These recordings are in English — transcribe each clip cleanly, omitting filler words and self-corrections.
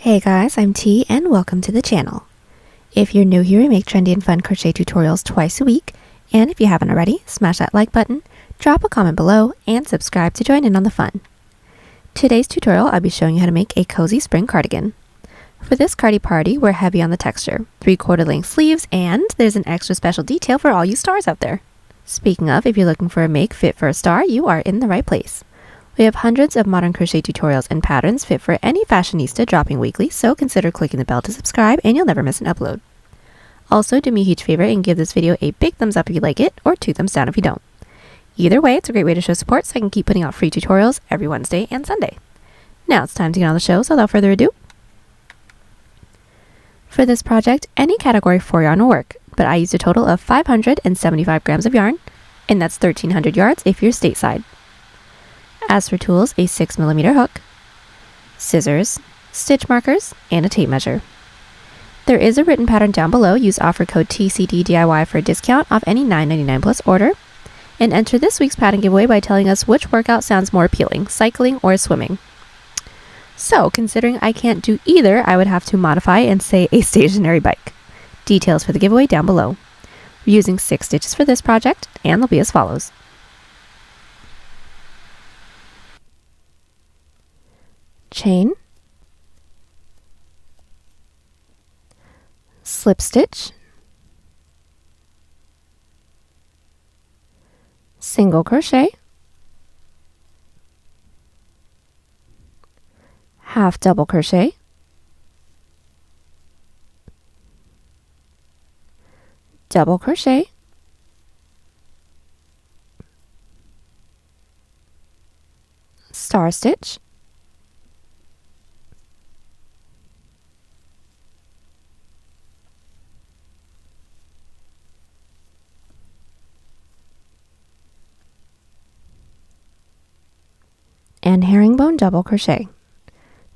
Hey guys, I'm T and welcome to the channel. If you're new here, we make trendy and fun crochet tutorials twice a week, and if you haven't already, smash that like button, drop a comment below, and subscribe to join in on the fun. Today's tutorial, I'll be showing you how to make a cozy spring cardigan. For this cardi party, we're heavy on the texture, 3/4 length sleeves, and there's an extra special detail for all you stars out there. Speaking of, if you're looking for a make fit for a star, you are in the right place. We have hundreds of modern crochet tutorials and patterns fit for any fashionista dropping weekly, so consider clicking the bell to subscribe and you'll never miss an upload. Also, do me a huge favor and give this video a big thumbs up if you like it, or 2 thumbs down if you don't. Either way, it's a great way to show support so I can keep putting out free tutorials every Wednesday and Sunday. Now it's time to get on the show, so without further ado. For this project, any category 4 yarn will work, but I used a total of 575 grams of yarn, and that's 1,300 yards if you're stateside. As for tools, a 6mm hook, scissors, stitch markers, and a tape measure. There is a written pattern down below. Use offer code TCDDIY for a discount off any $9.99 plus order, and enter this week's pattern giveaway by telling us which workout sounds more appealing, cycling or swimming. So, considering I can't do either, I would have to modify and say a stationary bike. Details for the giveaway down below. We're using 6 stitches for this project, and they'll be as follows. Chain, slip stitch, single crochet, half double crochet, double crochet, star stitch, and herringbone double crochet.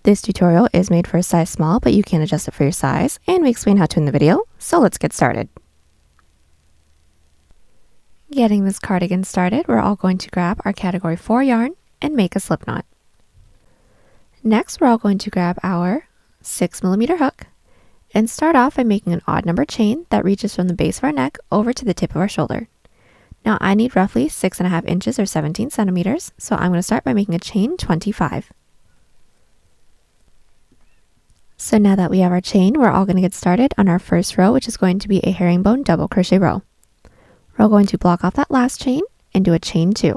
This tutorial is made for a size small, but you can adjust it for your size, and we explain how to in the video, so let's get started. Getting this cardigan started, we're all going to grab our category 4 yarn and make a slip knot. Next, we're all going to grab our 6mm hook and start off by making an odd number chain that reaches from the base of our neck over to the tip of our shoulder. Now I need roughly 6.5 inches or 17 centimeters, so I'm going to start by making a chain 25. So now that we have our chain, we're all going to get started on our first row, which is going to be a herringbone double crochet row. We're all going to block off that last chain and do a chain 2.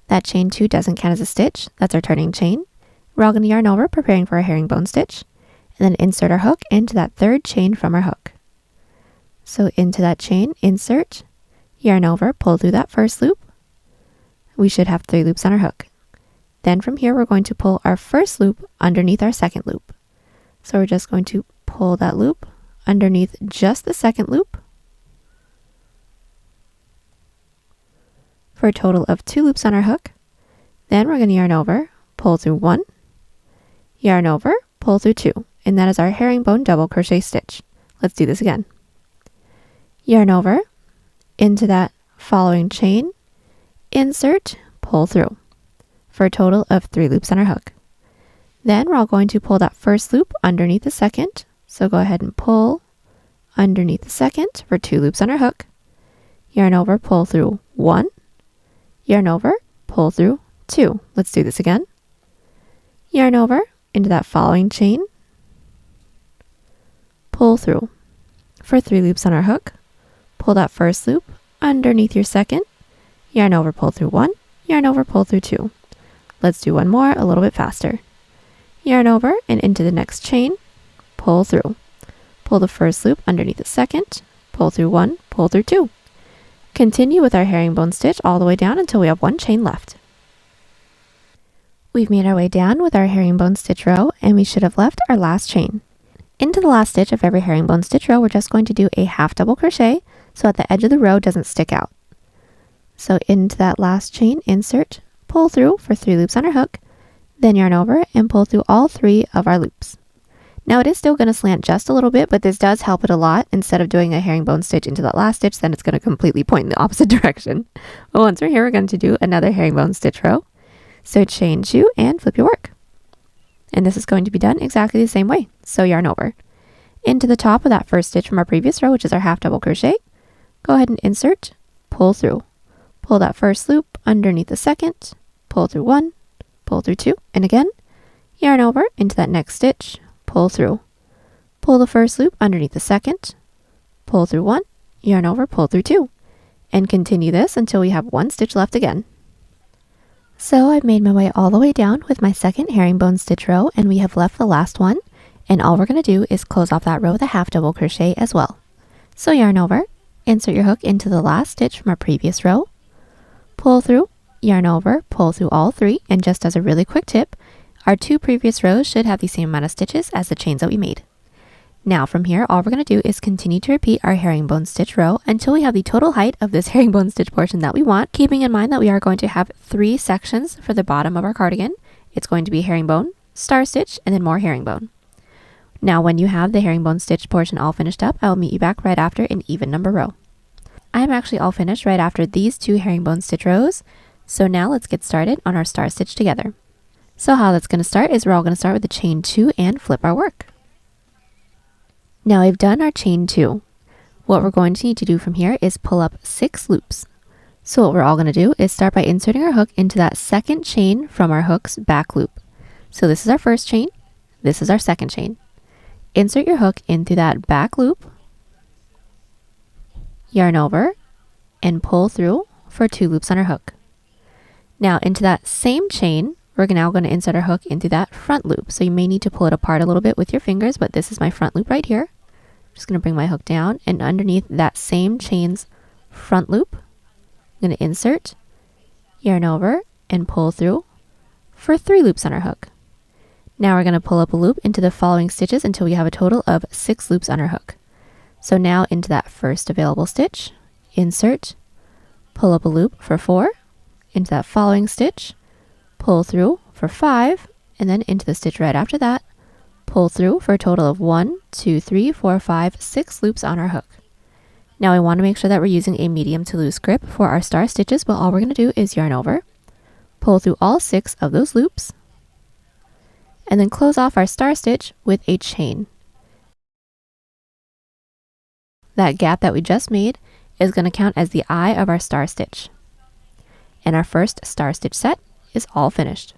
That chain 2 doesn't count as a stitch, that's our turning chain. We're all going to yarn over, preparing for a herringbone stitch, and then insert our hook into that third chain from our hook. So into that chain, insert, yarn over, pull through that first loop. We should have 3 loops on our hook. Then from here, we're going to pull our first loop underneath our second loop. So we're just going to pull that loop underneath just the second loop for a total of 2 loops on our hook. Then we're going to yarn over, pull through 1, yarn over, pull through 2, and that is our herringbone double crochet stitch. Let's do this again. Yarn over, into that following chain, insert, pull through for a total of 3 loops on our hook. Then we're all going to pull that first loop underneath the second, so go ahead and pull underneath the second for 2 loops on our hook. Yarn over, pull through 1, yarn over, pull through 2. Let's do this again. Yarn over into that following chain, pull through for 3 loops on our hook. Pull that first loop underneath your second, yarn over, pull through 1, yarn over, pull through 2. Let's do one more a little bit faster. Yarn over and into the next chain, pull through. Pull the first loop underneath the second, pull through 1, pull through 2. Continue with our herringbone stitch all the way down until we have 1 chain left. We've made our way down with our herringbone stitch row, and we should have left our last chain. Into the last stitch of every herringbone stitch row, we're just going to do a half double crochet so that the edge of the row doesn't stick out. So into that last chain, insert, pull through for 3 loops on our hook, then yarn over and pull through all 3 of our loops. Now it is still going to slant just a little bit, but this does help it a lot. Instead of doing a herringbone stitch into that last stitch, then it's going to completely point in the opposite direction. But once we're here, we're going to do another herringbone stitch row. So chain 2 and flip your work. and this is going to be done exactly the same way. So yarn over. Into the top of that first stitch from our previous row, which is our half double crochet, go ahead and insert, pull through. Pull that first loop underneath the second, pull through one, pull through two, and again, yarn over into that next stitch, pull through. Pull the first loop underneath the second, pull through one, yarn over, pull through two, and continue this until we have one stitch left again. So I've made my way all the way down with my second herringbone stitch row, and we have left the last one, and all we're going to do is close off that row with a half double crochet as well. So yarn over, insert your hook into the last stitch from our previous row, pull through, yarn over, pull through all three, and just as a really quick tip, our two previous rows should have the same amount of stitches as the chains that we made. Now from here, all we're going to do is continue to repeat our herringbone stitch row until we have the total height of this herringbone stitch portion that we want, keeping in mind that we are going to have 3 sections for the bottom of our cardigan. It's going to be herringbone, star stitch, and then more herringbone. Now when you have the herringbone stitch portion all finished up, I will meet you back right after an even number row. I'm actually all finished right after these 2 herringbone stitch rows, so now let's get started on our star stitch together. So how that's going to start is we're all going to start with the chain 2 and flip our work. Now I've done our chain 2. What we're going to need to do from here is pull up 6 loops. So what we're all going to do is start by inserting our hook into that second chain from our hook's back loop. So this is our first chain, this is our second chain. Insert your hook into that back loop, yarn over, and pull through for 2 loops on our hook. Now into that same chain, we're now going to insert our hook into that front loop. So you may need to pull it apart a little bit with your fingers, but this is my front loop right here. Just going to bring my hook down, and underneath that same chain's front loop, I'm going to insert, yarn over, and pull through for 3 loops on our hook. Now we're going to pull up a loop into the following stitches until we have a total of 6 loops on our hook. So now into that first available stitch, insert, pull up a loop for 4, into that following stitch, pull through for 5, and then into the stitch right after that, pull through for a total of 1, 2, 3, 4, 5, 6 loops on our hook. Now I want to make sure that we're using a medium to loose grip for our star stitches, but all we're going to do is yarn over, pull through all 6 of those loops, and then close off our star stitch with a chain. That gap that we just made is going to count as the eye of our star stitch. And our first star stitch set is all finished.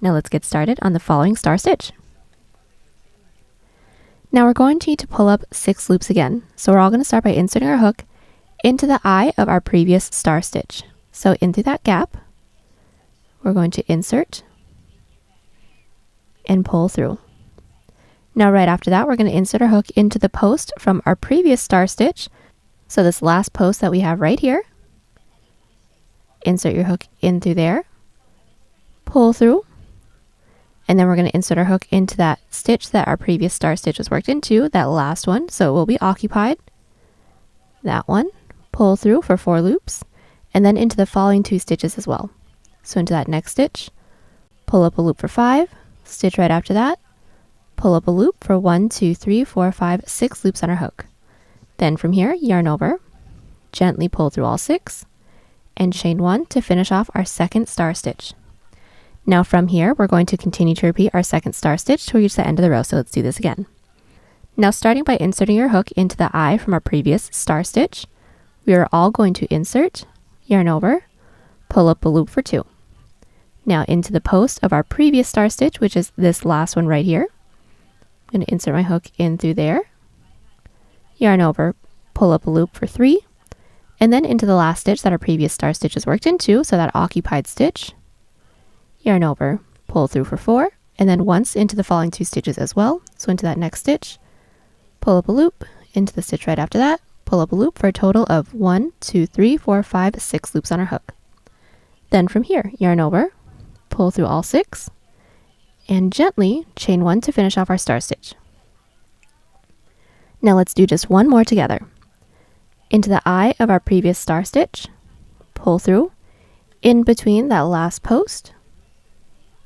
Now let's get started on the following star stitch. Now we're going to need to pull up 6 loops again. So we're all going to start by inserting our hook into the eye of our previous star stitch. So into that gap, we're going to insert and pull through. Now right after that, we're going to insert our hook into the post from our previous star stitch. So this last post that we have right here, insert your hook in through there, pull through, and then we're going to insert our hook into that stitch that our previous star stitch was worked into, that last one, so it will be occupied. That one, pull through for 4 loops, and then into the following 2 stitches as well. So into that next stitch, pull up a loop for 5, stitch right after that, pull up a loop for 1, 2, 3, 4, 5, 6 loops on our hook. Then from here, yarn over, gently pull through all 6, and chain 1 to finish off our second star stitch. Now from here, we're going to continue to repeat our second star stitch till we reach the end of the row, so let's do this again. Now starting by inserting your hook into the eye from our previous star stitch, we are all going to insert, yarn over, pull up a loop for 2. Now into the post of our previous star stitch, which is this last one right here, I'm going to insert my hook in through there, yarn over, pull up a loop for 3, and then into the last stitch that our previous star stitch is worked into, so that occupied stitch, yarn over, pull through for 4, and then once into the following 2 stitches as well. So into that next stitch, pull up a loop, into the stitch right after that, pull up a loop for a total of 1, 2, 3, 4, 5, 6 loops on our hook. Then from here, yarn over, pull through all 6, and gently chain 1 to finish off our star stitch. Now let's do just one more together. Into the eye of our previous star stitch, pull through, in between that last post,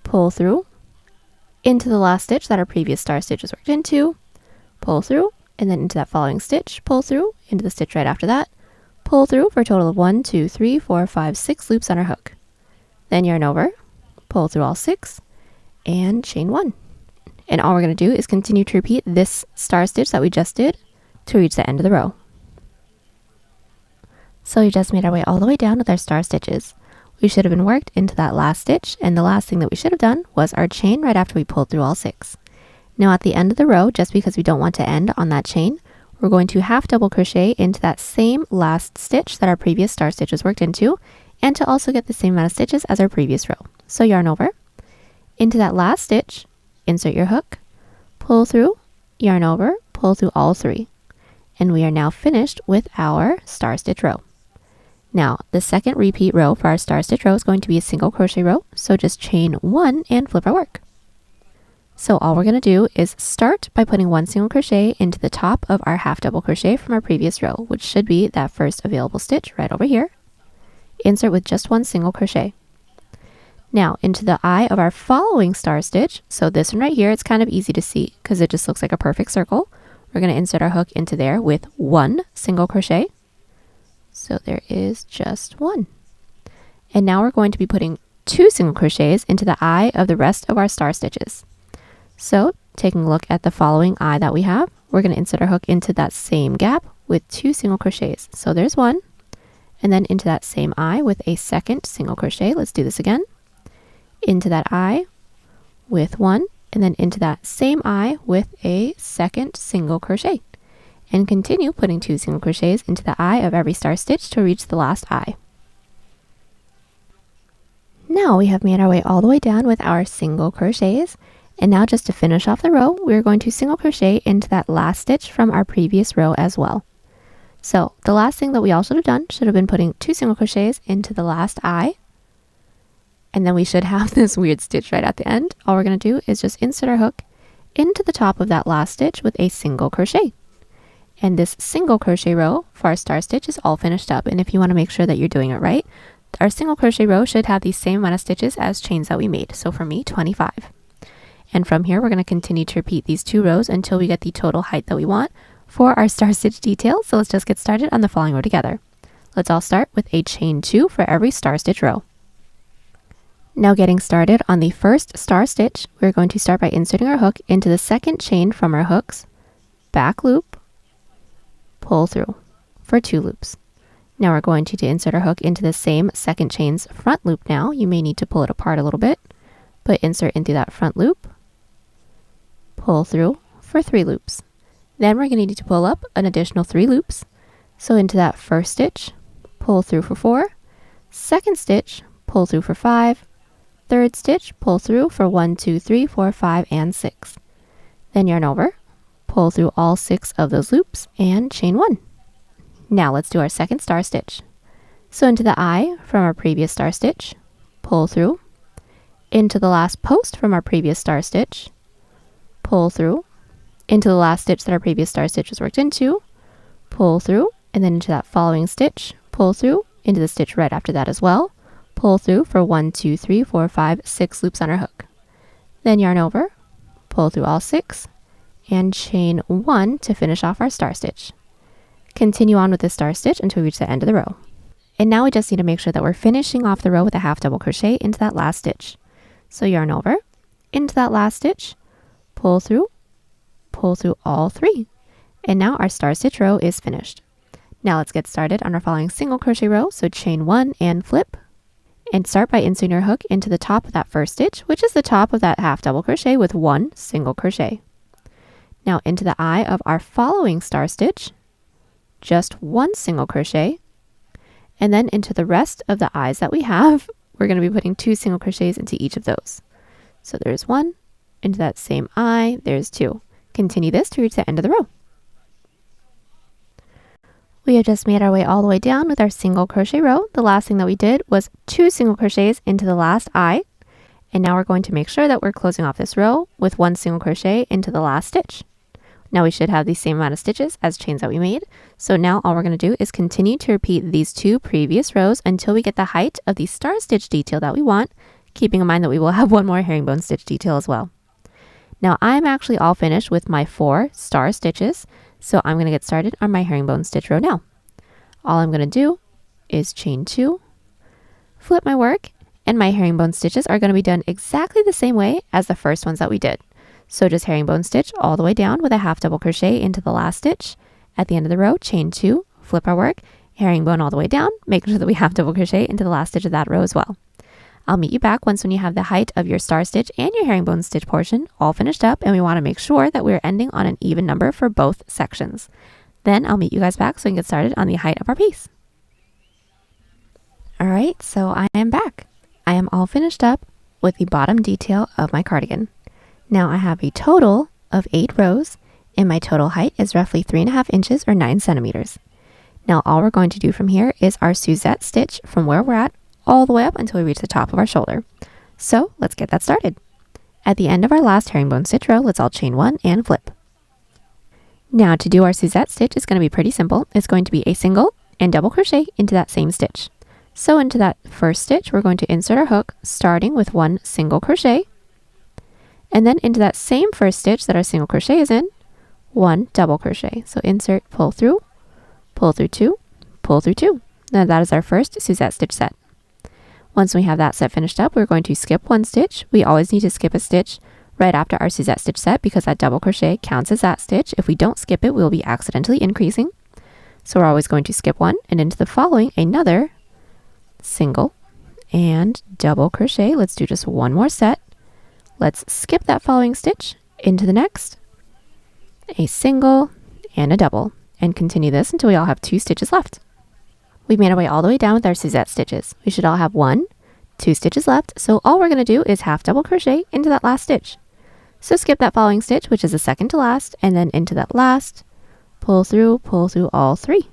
pull through, into the last stitch that our previous star stitch was worked into, pull through, and then into that following stitch, pull through, into the stitch right after that, pull through for a total of 1, 2, 3, 4, 5, 6 loops on our hook. Then yarn over, pull through all 6, and chain 1. And all we're going to do is continue to repeat this star stitch that we just did to reach the end of the row. So we just made our way all the way down with our star stitches. We should have been worked into that last stitch, and the last thing that we should have done was our chain right after we pulled through all 6. Now at the end of the row, just because we don't want to end on that chain, we're going to half double crochet into that same last stitch that our previous star stitch was worked into, and to also get the same amount of stitches as our previous row. So yarn over, into that last stitch, insert your hook, pull through, yarn over, pull through all 3. And we are now finished with our star stitch row. Now, the second repeat row for our star stitch row is going to be a single crochet row, so just chain 1 and flip our work. So all we're going to do is start by putting 1 single crochet into the top of our half double crochet from our previous row, which should be that first available stitch right over here. Insert with just 1 single crochet. Now, into the eye of our following star stitch, so this one right here, it's kind of easy to see because it just looks like a perfect circle. We're going to insert our hook into there with 1 single crochet. So there is just 1. And now we're going to be putting 2 single crochets into the eye of the rest of our star stitches. So taking a look at the following eye that we have, we're going to insert our hook into that same gap with 2 single crochets. So there's 1, and then into that same eye with a second single crochet. Let's do this again. Into that eye with 1, and then into that same eye with a second single crochet. And continue putting 2 single crochets into the eye of every star stitch to reach the last eye. Now we have made our way all the way down with our single crochets, and now just to finish off the row, we're going to single crochet into that last stitch from our previous row as well. So the last thing that we all should have done should have been putting 2 single crochets into the last eye, and then we should have this weird stitch right at the end. All we're going to do is just insert our hook into the top of that last stitch with a single crochet. And this single crochet row for our star stitch is all finished up. And if you want to make sure that you're doing it right, our single crochet row should have the same amount of stitches as chains that we made. So for me, 25. And from here, we're going to continue to repeat these 2 rows until we get the total height that we want for our star stitch detail. So let's just get started on the following row together. Let's all start with a chain 2 for every star stitch row. Now getting started on the first star stitch, we're going to start by inserting our hook into the second chain from our hooks, back loop, pull through for 2 loops. Now we're going to insert our hook into the same second chain's front loop now. You may need to pull it apart a little bit, but insert into that front loop, pull through for 3 loops. Then we're going to need to pull up an additional 3 loops. So into that first stitch, pull through for 4, second stitch, pull through for 5, third stitch, pull through for 1, 2, 3, 4, 5, and 6. Then yarn over, pull through all 6 of those loops, and chain 1. Now let's do our second star stitch. So into the eye from our previous star stitch, pull through, into the last post from our previous star stitch, pull through, into the last stitch that our previous star stitch was worked into, pull through, and then into that following stitch, pull through, into the stitch right after that as well, pull through for 1, 2, 3, 4, 5, 6 loops on our hook. Then yarn over, pull through all 6, and chain 1 to finish off our star stitch. Continue on with this star stitch until we reach the end of the row. And now we just need to make sure that we're finishing off the row with a half double crochet into that last stitch. So yarn over, into that last stitch, pull through all 3. And now our star stitch row is finished. Now let's get started on our following single crochet row. So chain 1 and flip, and start by inserting your hook into the top of that first stitch, which is the top of that half double crochet with 1 single crochet. Now into the eye of our following star stitch, just 1 single crochet, and then into the rest of the eyes that we have, we're going to be putting 2 single crochets into each of those. So there's 1, into that same eye, there's 2. Continue this to reach the end of the row. We have just made our way all the way down with our single crochet row. The last thing that we did was 2 single crochets into the last eye, and now we're going to make sure that we're closing off this row with 1 single crochet into the last stitch. Now we should have the same amount of stitches as chains that we made. So now all we're going to do is continue to repeat these 2 previous rows until we get the height of the star stitch detail that we want, keeping in mind that we will have 1 more herringbone stitch detail as well. Now I'm actually all finished with my 4 star stitches, so I'm going to get started on my herringbone stitch row now. All I'm going to do is chain 2, flip my work, and my herringbone stitches are going to be done exactly the same way as the first ones that we did. So just herringbone stitch all the way down with a half double crochet into the last stitch. At the end of the row, chain 2, flip our work, herringbone all the way down, making sure that we half double crochet into the last stitch of that row as well. I'll meet you back once when you have the height of your star stitch and your herringbone stitch portion all finished up, and we want to make sure that we're ending on an even number for both sections. Then I'll meet you guys back so we can get started on the height of our piece. Alright, so I am back. I am all finished up with the bottom detail of my cardigan. Now I have a total of 8 rows, and my total height is roughly 3.5 inches or 9 centimeters. Now all we're going to do from here is our Suzette stitch from where we're at all the way up until we reach the top of our shoulder. So let's get that started. At the end of our last herringbone stitch row, let's all chain 1 and flip. Now to do our Suzette stitch, it's going to be pretty simple. It's going to be a single and double crochet into that same stitch. So into that first stitch, we're going to insert our hook, starting with 1 single crochet, and then into that same first stitch that our single crochet is in, 1 double crochet. So insert, pull through 2, pull through 2. Now that is our first Suzette stitch set. Once we have that set finished up, we're going to skip 1 stitch. We always need to skip a stitch right after our Suzette stitch set because that double crochet counts as that stitch. If we don't skip it, we'll be accidentally increasing. So we're always going to skip 1 and into the following another single and double crochet. Let's do just 1 more set. Let's skip that following stitch into the next, a single and a double, and continue this until we all have 2 stitches left. We've made our way all the way down with our Suzette stitches. We should all have 1, 2 stitches left, so all we're going to do is half double crochet into that last stitch. So skip that following stitch, which is the second to last, and then into that last, pull through all 3,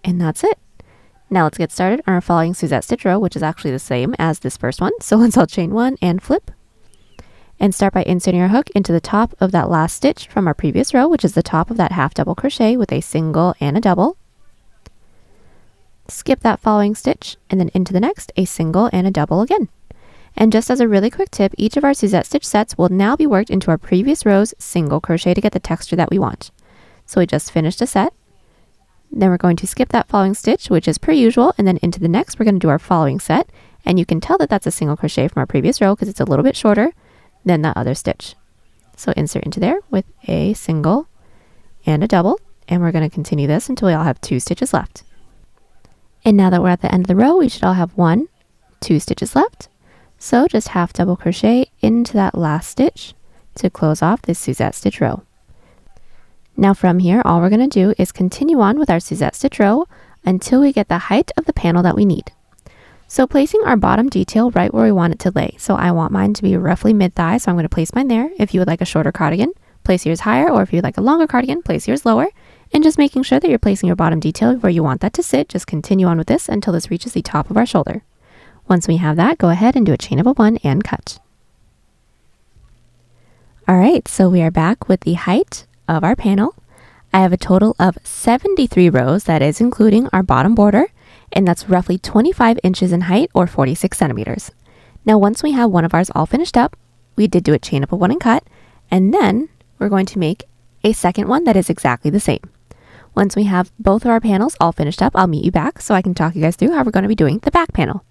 and that's it. Now let's get started on our following Suzette stitch row, which is actually the same as this first one. So let's all chain 1 and flip, and start by inserting our hook into the top of that last stitch from our previous row, which is the top of that half double crochet with a single and a double. Skip that following stitch, and then into the next, a single and a double again. And just as a really quick tip, each of our Suzette stitch sets will now be worked into our previous row's single crochet to get the texture that we want. So we just finished a set. Then we're going to skip that following stitch, which is per usual, and then into the next, we're going to do our following set. And you can tell that that's a single crochet from our previous row because it's a little bit shorter than that other stitch. So insert into there with a single and a double, and we're going to continue this until we all have 2 stitches left. And now that we're at the end of the row, we should all have 1, 2 stitches left. So just half double crochet into that last stitch to close off this Suzette stitch row. Now from here, all we're going to do is continue on with our Suzette stitch row until we get the height of the panel that we need. So placing our bottom detail right where we want it to lay. So I want mine to be roughly mid-thigh, so I'm going to place mine there. If you would like a shorter cardigan, place yours higher, or if you'd like a longer cardigan, place yours lower. And just making sure that you're placing your bottom detail where you want that to sit. Just continue on with this until this reaches the top of our shoulder. Once we have that, go ahead and do a chain of 1 and cut. Alright, so we are back with the height of our panel. I have a total of 73 rows, that is including our bottom border, and that's roughly 25 inches in height or 46 centimeters. Now once we have one of ours all finished up, we did do a chain of 1 and cut, and then we're going to make a second one that is exactly the same. Once we have both of our panels all finished up, I'll meet you back so I can talk you guys through how we're going to be doing the back panel.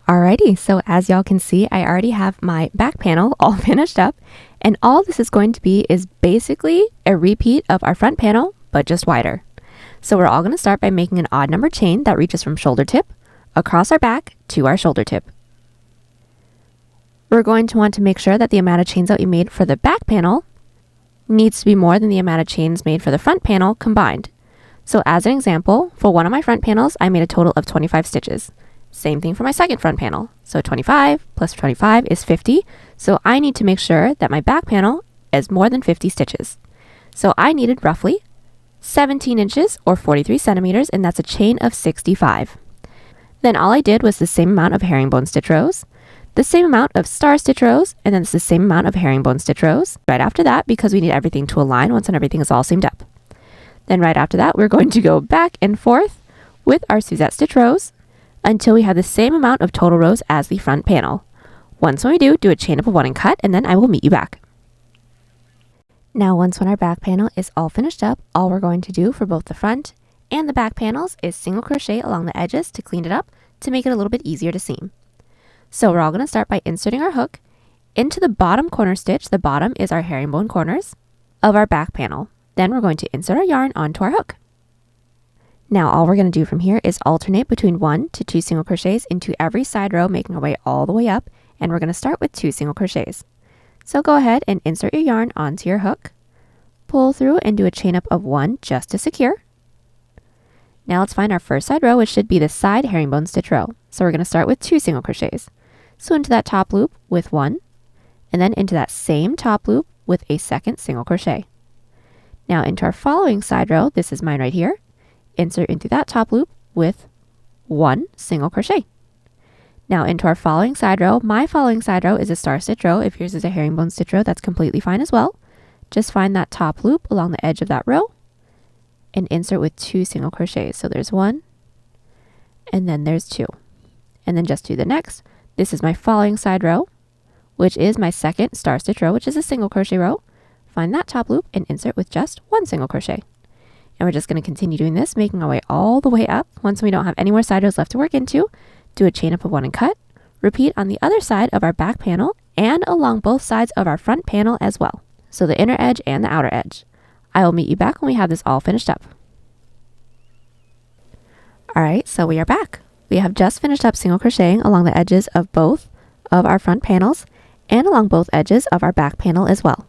Alrighty, so as y'all can see, I already have my back panel all finished up, and all this is going to be is basically a repeat of our front panel, but just wider. So we're all going to start by making an odd number chain that reaches from shoulder tip across our back to our shoulder tip. We're going to want to make sure that the amount of chains that we made for the back panel needs to be more than the amount of chains made for the front panel combined. So as an example, for one of my front panels, I made a total of 25 stitches. Same thing for my second front panel. So 25 plus 25 is 50. So I need to make sure that my back panel is more than 50 stitches. So I needed roughly 17 inches or 43 centimeters, and that's a chain of 65. Then all I did was the same amount of herringbone stitch rows, the same amount of star stitch rows, and then it's the same amount of herringbone stitch rows right after that because we need everything to align once and everything is all seamed up. Then right after that, we're going to go back and forth with our Suzette stitch rows until we have the same amount of total rows as the front panel. Once when we do a chain of 1 and cut, and then I will meet you back. Now once when our back panel is all finished up, all we're going to do for both the front and the back panels is single crochet along the edges to clean it up to make it a little bit easier to seam. So we're all going to start by inserting our hook Into the bottom corner stitch, the bottom is our herringbone corners of our back panel. Then we're going to insert our yarn onto our hook. Now all we're going to do from here is alternate between 1 to 2 single crochets into every side row, making our way all the way up, and we're going to start with 2 single crochets. So go ahead and insert your yarn onto your hook, pull through and do a chain up of 1 just to secure. Now let's find our first side row, which should be the side herringbone stitch row. So we're going to start with 2 single crochets. So into that top loop with 1, and then into that same top loop with a second single crochet. Now into our following side row, this is mine right here, insert into that top loop with 1 single crochet. Now into our following side row, my following side row is a star stitch row. If yours is a herringbone stitch row, that's completely fine as well. Just find that top loop along the edge of that row and insert with 2 single crochets. So there's 1 and then there's 2. And then just do the next. This is my following side row, which is my second star stitch row, which is a single crochet row. Find that top loop and insert with just 1 single crochet. And we're just going to continue doing this, making our way all the way up. Once we don't have any more side rows left to work into, do a chain up of 1 and cut. Repeat on the other side of our back panel and along both sides of our front panel as well. So the inner edge and the outer edge. I will meet you back when we have this all finished up. Alright, so we are back. We have just finished up single crocheting along the edges of both of our front panels and along both edges of our back panel as well.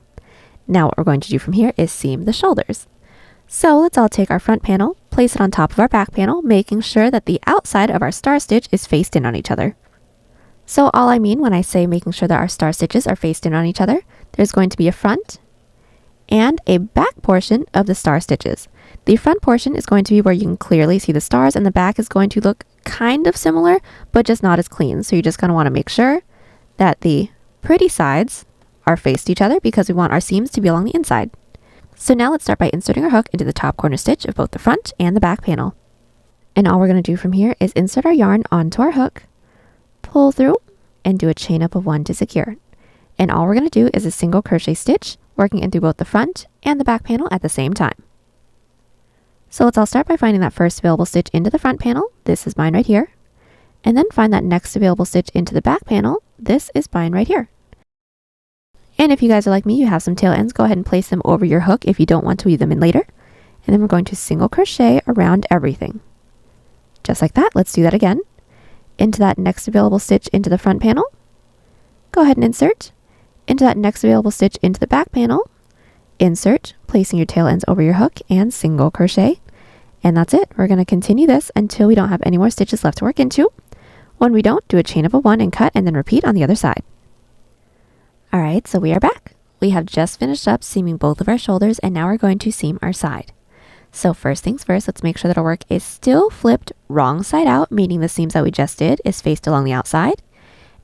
Now what we're going to do from here is seam the shoulders. So let's all take our front panel, place it on top of our back panel, making sure that the outside of our star stitch is faced in on each other. So all I mean when I say making sure that our star stitches are faced in on each other, there's going to be a front and a back portion of the star stitches. The front portion is going to be where you can clearly see the stars, and the back is going to look kind of similar, but just not as clean. So you just kind of want to make sure that the pretty sides are faced each other because we want our seams to be along the inside. So now let's start by inserting our hook into the top corner stitch of both the front and the back panel. And all we're going to do from here is insert our yarn onto our hook, pull through, and do a chain up of 1 to secure. And all we're going to do is a single crochet stitch, working in through both the front and the back panel at the same time. So let's all start by finding that first available stitch into the front panel. This is mine right here. And then find that next available stitch into the back panel. This is mine right here. And if you guys are like me, you have some tail ends, go ahead and place them over your hook if you don't want to weave them in later. And then we're going to single crochet around everything. Just like that. Let's do that again. Into that next available stitch into the front panel. Go ahead and insert. Into that next available stitch into the back panel. Insert, placing your tail ends over your hook, and single crochet. And that's it. We're going to continue this until we don't have any more stitches left to work into. When we don't, do a chain of a 1 and cut, and then repeat on the other side. Alright, so we are back. We have just finished up seaming both of our shoulders, and now we're going to seam our side. So first things first, let's make sure that our work is still flipped wrong side out, meaning the seams that we just did is faced along the outside.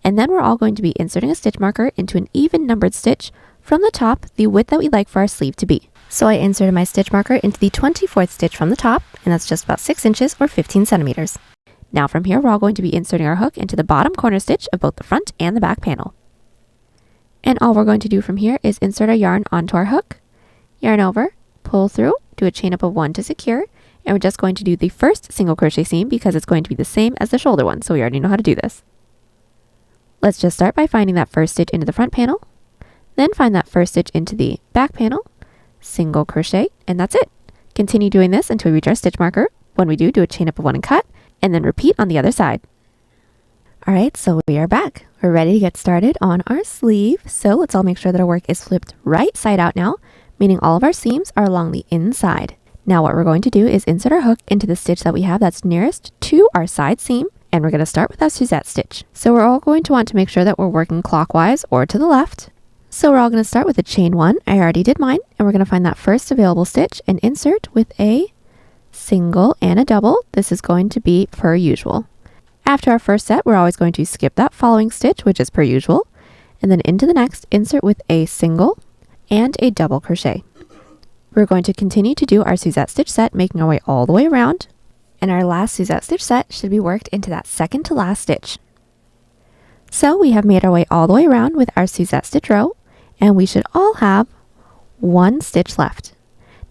And then we're all going to be inserting a stitch marker into an even numbered stitch from the top, the width that we'd like for our sleeve to be. So I inserted my stitch marker into the 24th stitch from the top, and that's just about 6 inches or 15 centimeters. Now from here, we're all going to be inserting our hook into the bottom corner stitch of both the front and the back panel. And all we're going to do from here is insert our yarn onto our hook, yarn over, pull through, do a chain up of 1 to secure, and we're just going to do the first single crochet seam because it's going to be the same as the shoulder one, so we already know how to do this. Let's just start by finding that first stitch into the front panel, then find that first stitch into the back panel, single crochet, and that's it. Continue doing this until we reach our stitch marker. When we do a chain up of 1 and cut, and then repeat on the other side. Alright, so we are back. We're ready to get started on our sleeve. So let's all make sure that our work is flipped right side out now, meaning all of our seams are along the inside. Now what we're going to do is insert our hook into the stitch that we have that's nearest to our side seam, and we're going to start with our Suzette stitch. So we're all going to want to make sure that we're working clockwise or to the left. So we're all going to start with a chain 1. I already did mine, and we're going to find that first available stitch and insert with a single and a double. This is going to be per usual. After our first set, we're always going to skip that following stitch, which is per usual, and then into the next, insert with a single and a double crochet. We're going to continue to do our Suzette stitch set, making our way all the way around, and our last Suzette stitch set should be worked into that second to last stitch. So we have made our way all the way around with our Suzette stitch row, and we should all have 1 stitch left.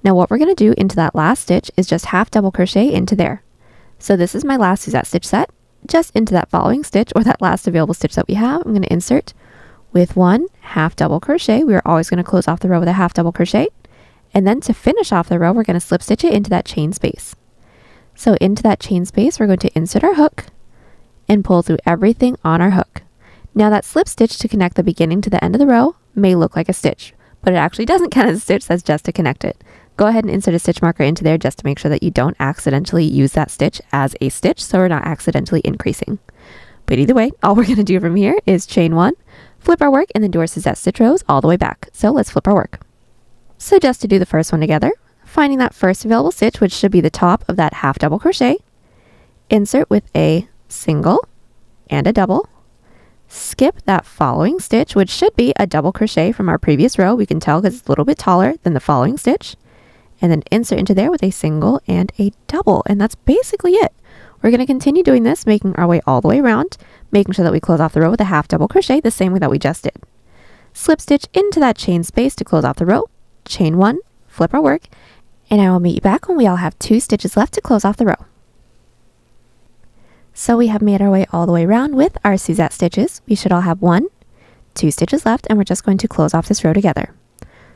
Now what we're going to do into that last stitch is just half double crochet into there. So this is my last Suzette stitch set. Just into that following stitch, or that last available stitch that we have, I'm going to insert With one half double crochet, we are always going to close off the row with a half double crochet. And then to finish off the row, we're going to slip stitch it into that chain space. So into that chain space, we're going to insert our hook and pull through everything on our hook. Now that slip stitch to connect the beginning to the end of the row may look like a stitch, but it actually doesn't count as a stitch, that's just to connect it. Go ahead and insert a stitch marker into there just to make sure that you don't accidentally use that stitch as a stitch, so we're not accidentally increasing. But either way, all we're going to do from here is chain one, flip our work, and then do our Suzette stitch rows all the way back. So let's flip our work. So just to do the first one together, finding that first available stitch, which should be the top of that half double crochet, insert with a single and a double, skip that following stitch, which should be a double crochet from our previous row. We can tell because it's a little bit taller than the following stitch, and then insert into there with a single and a double. And that's basically it. We're going to continue doing this, making our way all the way around, making sure that we close off the row with a half double crochet the same way that we just did. Slip stitch into that chain space to close off the row, chain one, flip our work, and I will meet you back when we all have 2 stitches left to close off the row. So we have made our way all the way around with our Suzette stitches. We should all have 1, 2 stitches left, and we're just going to close off this row together.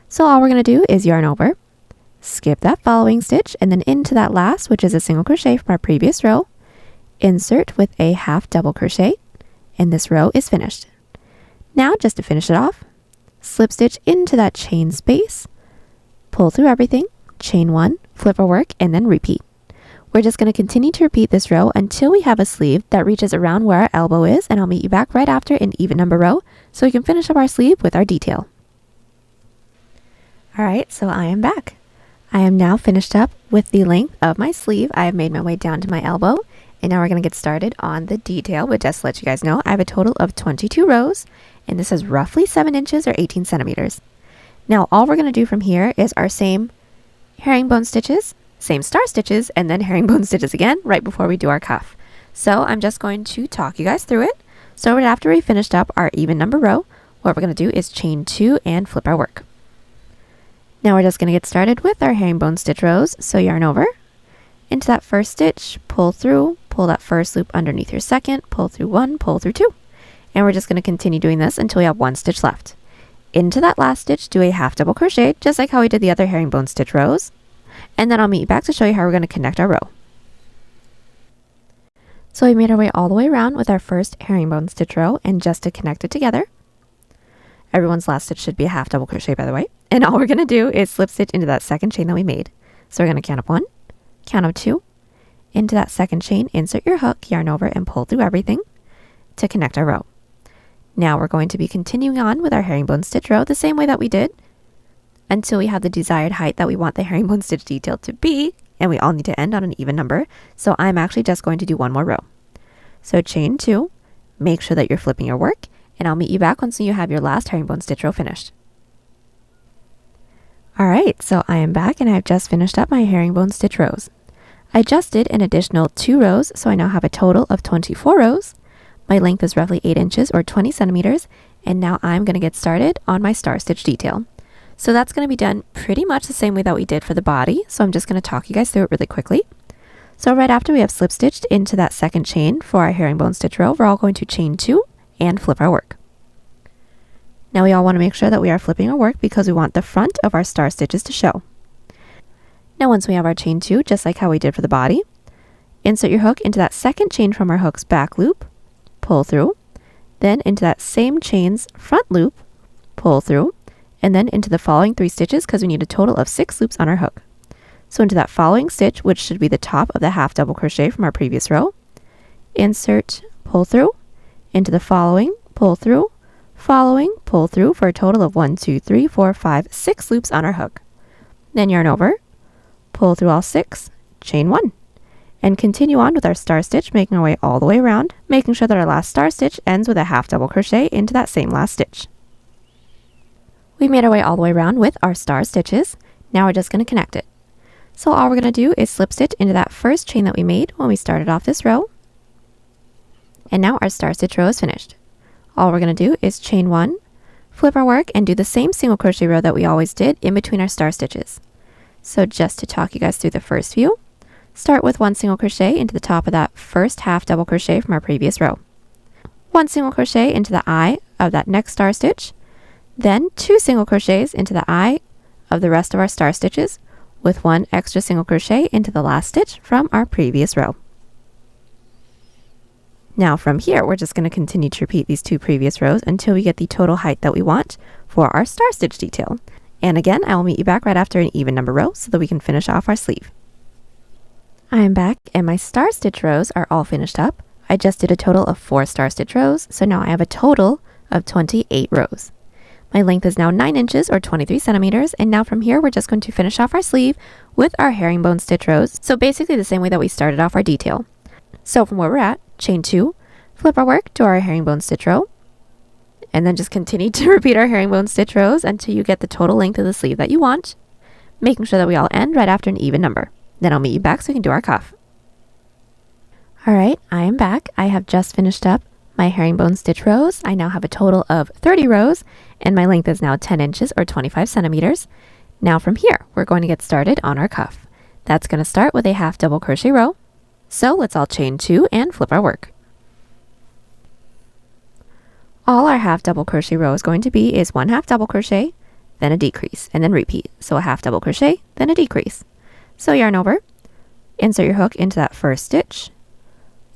So all we're going to do is yarn over, skip that following stitch, and then into that last, which is a single crochet from our previous row, insert with a half double crochet, and this row is finished. Now just to finish it off, slip stitch into that chain space, pull through everything, chain one, flip our work, and then repeat. We're just going to continue to repeat this row until we have a sleeve that reaches around where our elbow is, and I'll meet you back right after an even number row so we can finish up our sleeve with our detail. Alright, so I am back. I am now finished up with the length of my sleeve. I have made my way down to my elbow, and now we're going to get started on the detail. But just to let you guys know, I have a total of 22 rows, and this is roughly 7 inches or 18 centimeters. Now all we're going to do from here is our same herringbone stitches, same star stitches, and then herringbone stitches again right before we do our cuff. So I'm just going to talk you guys through it. So right after we finished up our even number row, what we're going to do is chain 2 and flip our work. Now we're just going to get started with our herringbone stitch rows. So yarn over, into that first stitch, pull through, pull that first loop underneath your second, pull through 1, pull through 2. And we're just going to continue doing this until we have 1 stitch left. Into that last stitch, do a half double crochet, just like how we did the other herringbone stitch rows. And then I'll meet you back to show you how we're going to connect our row. So we made our way all the way around with our first herringbone stitch row, and just to connect it together, everyone's last stitch should be a half double crochet, by the way. And all we're going to do is slip stitch into that second chain that we made. So we're going to count up 1, count up 2, into that second chain, insert your hook, yarn over, and pull through everything to connect our row. Now we're going to be continuing on with our herringbone stitch row the same way that we did until we have the desired height that we want the herringbone stitch detail to be, and we all need to end on an even number. So I'm actually just going to do 1 more row. So chain 2, make sure that you're flipping your work, and I'll meet you back once you have your last herringbone stitch row finished. Alright, so I am back and I've just finished up my herringbone stitch rows. I just did an additional 2 rows, so I now have a total of 24 rows. My length is roughly 8 inches or 20 centimeters, and now I'm going to get started on my star stitch detail. So that's going to be done pretty much the same way that we did for the body, so I'm just going to talk you guys through it really quickly. So right after we have slip stitched into that second chain for our herringbone stitch row, we're all going to chain 2 and flip our work. Now we all want to make sure that we are flipping our work because we want the front of our star stitches to show. Now once we have our chain 2, just like how we did for the body, insert your hook into that second chain from our hook's back loop, pull through, then into that same chain's front loop, pull through, and then into the following 3 stitches because we need a total of 6 loops on our hook. So into that following stitch, which should be the top of the half double crochet from our previous row, insert, pull through, into the following, pull through, following, pull through for a total of 1, 2, 3, 4, 5, 6 loops on our hook. Then yarn over, pull through all 6, chain 1, and continue on with our star stitch, making our way all the way around, making sure that our last star stitch ends with a half double crochet into that same last stitch. We made our way all the way around with our star stitches. Now we're just going to connect it. So all we're going to do is slip stitch into that first chain that we made when we started off this row. And now our star stitch row is finished. All we're going to do is chain 1, flip our work, and do the same single crochet row that we always did in between our star stitches. So just to talk you guys through the first few, start with 1 single crochet into the top of that first half double crochet from our previous row. 1 single crochet into the eye of that next star stitch, then 2 single crochets into the eye of the rest of our star stitches with 1 extra single crochet into the last stitch from our previous row. Now from here, we're just going to continue to repeat these 2 previous rows until we get the total height that we want for our star stitch detail. And again, I will meet you back right after an even number row so that we can finish off our sleeve. I am back and my star stitch rows are all finished up. I just did a total of 4 star stitch rows, so now I have a total of 28 rows. My length is now 9 inches or 23 centimeters, and now from here we're just going to finish off our sleeve with our herringbone stitch rows, so basically the same way that we started off our detail. So from where we're at, chain 2, flip our work, do our herringbone stitch row, and then just continue to repeat our herringbone stitch rows until you get the total length of the sleeve that you want, making sure that we all end right after an even number. Then I'll meet you back so we can do our cuff. Alright, I am back. I have just finished up my herringbone stitch rows. I now have a total of 30 rows, and my length is now 10 inches or 25 centimeters. Now from here, we're going to get started on our cuff. That's going to start with a half double crochet row. So let's all chain 2 and flip our work. All our half double crochet row is going to be is 1 half double crochet, then a decrease, and then repeat. So a half double crochet, then a decrease. So yarn over, insert your hook into that first stitch,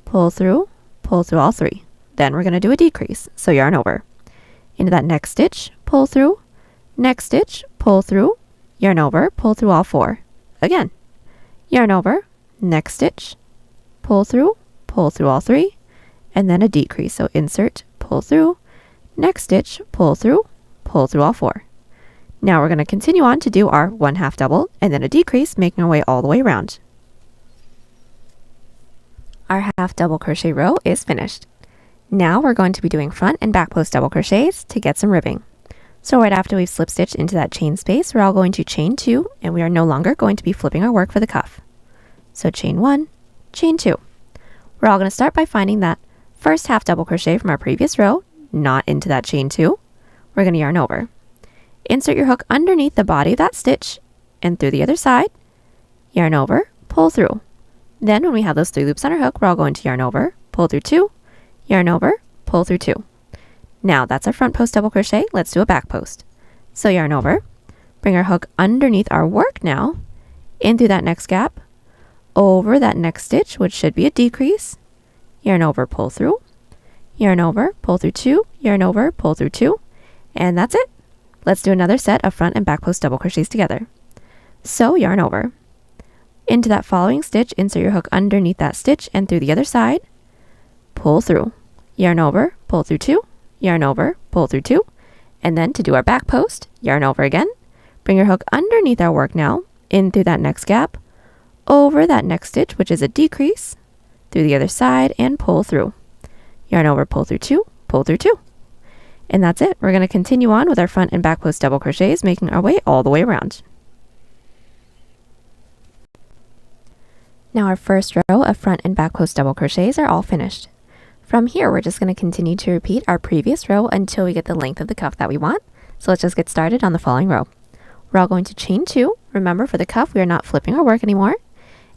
pull through all 3. Then we're going to do a decrease. So yarn over, into that next stitch, pull through, next stitch, pull through, yarn over, pull through all 4. Again, yarn over, next stitch, pull through all 3, and then a decrease. So insert, pull through, next stitch, pull through all 4. Now we're going to continue on to do our 1 half double and then a decrease, making our way all the way around. Our half double crochet row is finished. Now we're going to be doing front and back post double crochets to get some ribbing. So right after we've slip stitched into that chain space, we're all going to chain 2, and we are no longer going to be flipping our work for the cuff. So chain 1, chain 2. We're all going to start by finding that first half double crochet from our previous row, not into that chain 2. We're going to yarn over. Insert your hook underneath the body of that stitch and through the other side, yarn over, pull through. Then when we have those 3 loops on our hook, we're all going to yarn over, pull through 2, yarn over, pull through 2. Now that's our front post double crochet. Let's do a back post. So yarn over, bring our hook underneath our work now, in through that next gap, over that next stitch, which should be a decrease, yarn over, pull through, yarn over, pull through 2, yarn over, pull through 2, and that's it. Let's do another set of front and back post double crochets together. So yarn over. Into that following stitch, insert your hook underneath that stitch and through the other side, pull through, yarn over, pull through 2, yarn over, pull through 2, and then to do our back post, yarn over again, bring your hook underneath our work now, in through that next gap, over that next stitch, which is a decrease, through the other side, and pull through. Yarn over, pull through 2, pull through 2. And that's it. We're going to continue on with our front and back post double crochets, making our way all the way around. Now our first row of front and back post double crochets are all finished. From here, we're just going to continue to repeat our previous row until we get the length of the cuff that we want. So let's just get started on the following row. We're all going to chain 2. Remember, for the cuff, we are not flipping our work anymore.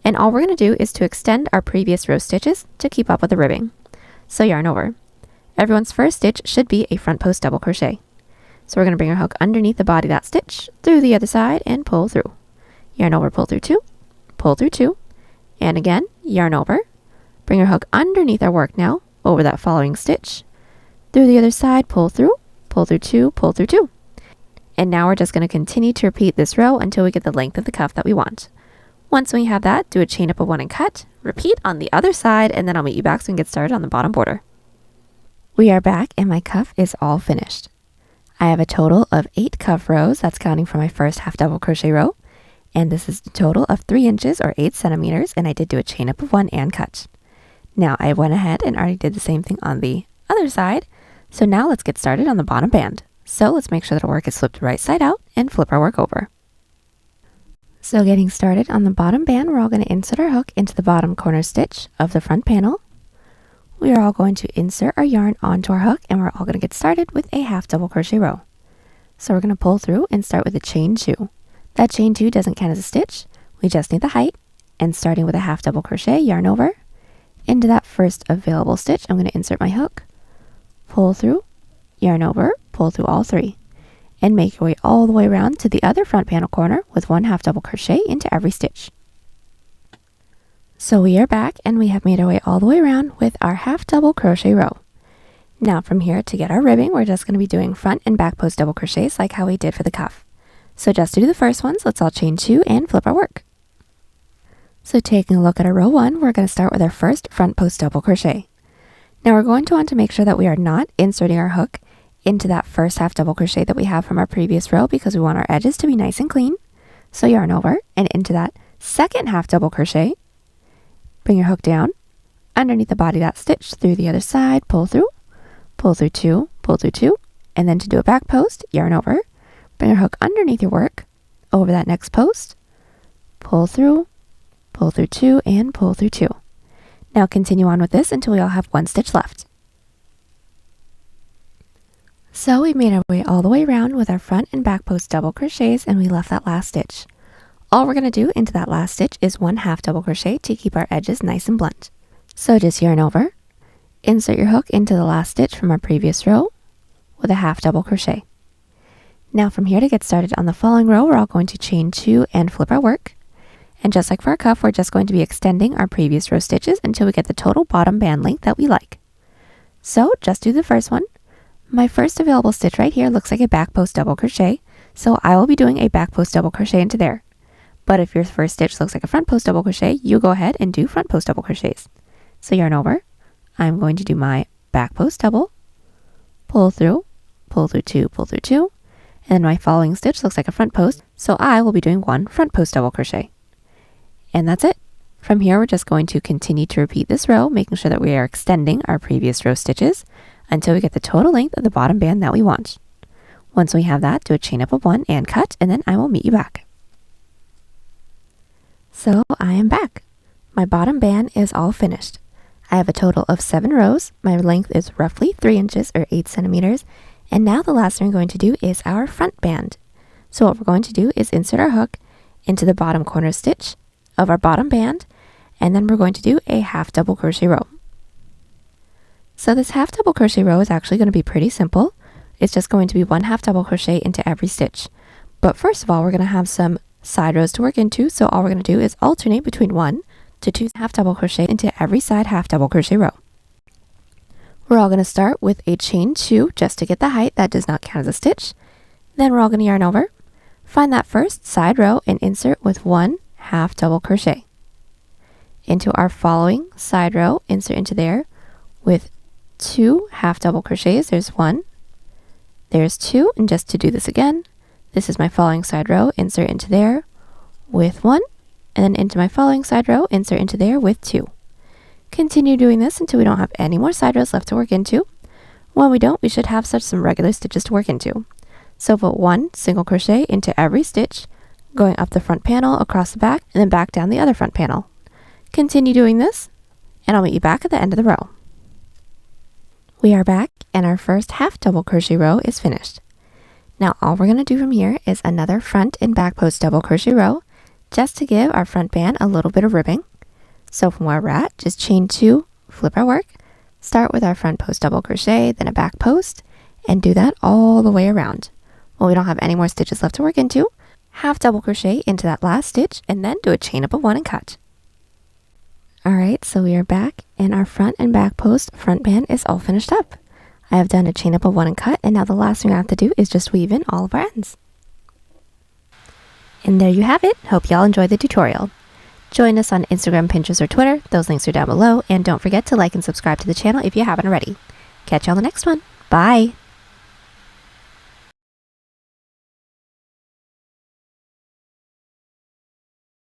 And all we're going to do is to extend our previous row stitches to keep up with the ribbing. So yarn over. Everyone's first stitch should be a front post double crochet. So we're going to bring our hook underneath the body of that stitch, through the other side, and pull through. Yarn over, pull through 2, pull through 2, and again, yarn over. Bring our hook underneath our work now, over that following stitch, through the other side, pull through 2, pull through 2. And now we're just going to continue to repeat this row until we get the length of the cuff that we want. Once we have that, do a chain up of 1 and cut, repeat on the other side, and then I'll meet you back so we can get started on the bottom border. We are back and my cuff is all finished. I have a total of 8 cuff rows, that's counting from my first half double crochet row, and this is a total of 3 inches or 8 centimeters, and I did do a chain up of 1 and cut. Now I went ahead and already did the same thing on the other side, so now let's get started on the bottom band. So let's make sure that our work is flipped right side out and flip our work over. So getting started on the bottom band, we're all going to insert our hook into the bottom corner stitch of the front panel. We are all going to insert our yarn onto our hook, and we're all going to get started with a half double crochet row. So we're going to pull through and start with a chain 2. That chain 2 doesn't count as a stitch, we just need the height, and starting with a half double crochet, yarn over. Into that first available stitch, I'm going to insert my hook, pull through, yarn over, pull through all 3, and make your way all the way around to the other front panel corner with 1 half double crochet into every stitch. So we are back and we have made our way all the way around with our half double crochet row. Now from here, to get our ribbing, we're just going to be doing front and back post double crochets like how we did for the cuff. So just to do the first ones, let's all chain 2 and flip our work. So taking a look at our row 1, we're going to start with our first front post double crochet. Now we're going to want to make sure that we are not inserting our hook into that first half double crochet that we have from our previous row, because we want our edges to be nice and clean. So yarn over and into that second half double crochet, bring your hook down underneath the body of that stitch through the other side, pull through 2, pull through 2, and then to do a back post, yarn over, bring your hook underneath your work, over that next post, pull through 2, and pull through 2. Now continue on with this until we all have 1 stitch left. So we made our way all the way around with our front and back post double crochets, and we left that last stitch. All we're going to do into that last stitch is 1 half double crochet to keep our edges nice and blunt. So just yarn over, insert your hook into the last stitch from our previous row with a half double crochet. Now from here, to get started on the following row, we're all going to chain 2 and flip our work. And just like for our cuff, we're just going to be extending our previous row stitches until we get the total bottom band length that we like. So just do the first one. My first available stitch right here looks like a back post double crochet, so I will be doing a back post double crochet into there. But if your first stitch looks like a front post double crochet, you go ahead and do front post double crochets. So yarn over, I'm going to do my back post double, pull through 2, pull through 2, and then my following stitch looks like a front post, so I will be doing 1 front post double crochet. And that's it. From here, we're just going to continue to repeat this row, making sure that we are extending our previous row stitches until we get the total length of the bottom band that we want. Once we have that, do a chain up of 1 and cut, and then I will meet you back. So I am back. My bottom band is all finished. I have a total of 7 rows. My length is roughly 3 inches or 8 centimeters. And now the last thing we're going to do is our front band. So what we're going to do is insert our hook into the bottom corner stitch of our bottom band, and then we're going to do a half double crochet row. So this half double crochet row is actually going to be pretty simple. It's just going to be 1 half double crochet into every stitch. But first of all, we're going to have some side rows to work into, so all we're going to do is alternate between 1 to 2 half double crochet into every side half double crochet row. We're all going to start with a chain 2 just to get the height. That does not count as a stitch. Then we're all going to yarn over, find that first side row, and insert with 1 half double crochet. Into our following side row, insert into there with 2 half double crochets. There's 1, there's 2, and just to do this again, this is my following side row, insert into there with 1, and then into my following side row, insert into there with 2. Continue doing this until we don't have any more side rows left to work into. When we don't, we should have some regular stitches to work into. So put 1 single crochet into every stitch, going up the front panel, across the back, and then back down the other front panel. Continue doing this, and I'll meet you back at the end of the row. We are back, and our first half double crochet row is finished. Now all we're going to do from here is another front and back post double crochet row, just to give our front band a little bit of ribbing. So from where we're at, just chain 2, flip our work, start with our front post double crochet, then a back post, and do that all the way around. Well, we don't have any more stitches left to work into, half double crochet into that last stitch, and then do a chain up of 1 and cut. Alright, so we are back, and our front and back post front band is all finished up. I have done a chain up of 1 and cut, and now the last thing I have to do is just weave in all of our ends. And there you have it. Hope y'all enjoyed the tutorial. Join us on Instagram, Pinterest, or Twitter. Those links are down below, and don't forget to like and subscribe to the channel if you haven't already. Catch you on the next one. Bye!